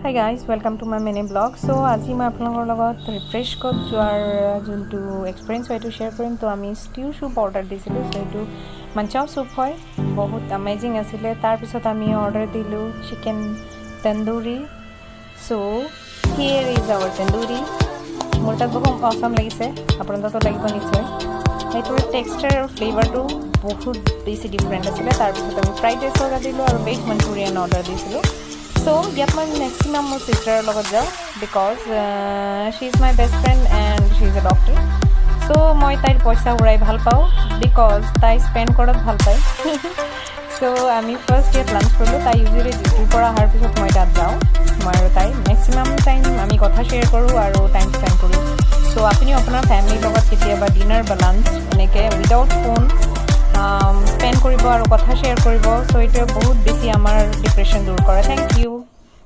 Hi guys, welcome to my mini vlog. So আজি মই আপোনালোকৰ লগত ৰিফ্ৰেছ ক'ত যোৱাৰ যোনটো এক্সপেৰিয়েন্স হয়তো শ্বেয়াৰ কৰিম। তো আমি ষ্টিউ চুপ অৰ্ডাৰ দিছিলোঁ, সো এইটো মাঞ্চাও চুপ হয়, বহুত এমেজিং আছিলে। তাৰপিছত আমি অৰ্ডাৰ দিলোঁ chicken tandoori. So here is our tandoori. মোৰ তাত বহুত অসম লাগিছে, আপোনাৰ তাতো লাগিব নিশ্চয়। সেইটোৰ টেক্সচাৰ আৰু ফ্লেভাৰটো বহুত বেছি ডিফাৰেণ্ট আছিলে। তাৰপিছত আমি ফ্ৰাইড ৰাইচ অৰ্ডাৰ দিলোঁ আৰু ভেজ মঞ্চুৰিয়ান অৰ্ডাৰ দিছিলোঁ। So, ইয়াত মই মেক্সিমাম মোৰ চিষ্টাৰৰ লগত যাওঁ, because she is my best friend and she is a doctor. So' মই তাইৰ পইচা উৰাই ভাল পাওঁ, বিকজ তাই স্পেণ্ড কৰাত ভাল পায়। চ' আমি ফাৰ্ষ্ট ইয়াত লাঞ্চ কৰিলোঁ। তাই ইউজুৱেলি ডিউটিৰ পৰা অহাৰ পিছত মই তাত যাওঁ। মই আৰু তাই মেক্সিমাম টাইম আমি কথা শ্বেয়াৰ কৰোঁ আৰু টাইম স্পেণ্ড কৰোঁ। চ' আপুনিও আপোনাৰ ফেমিলিৰ লগত কেতিয়াবা ডিনাৰ বা লাঞ্চ এনেকৈ উইদাউট ফোন স্পেণ্ড কৰিব আৰু কথা শ্বেয়াৰ কৰিব। চ' এইটোৱে বহুত বেছি আমাৰ ডিপ্ৰেশ্যন দূৰ কৰে। Thank U.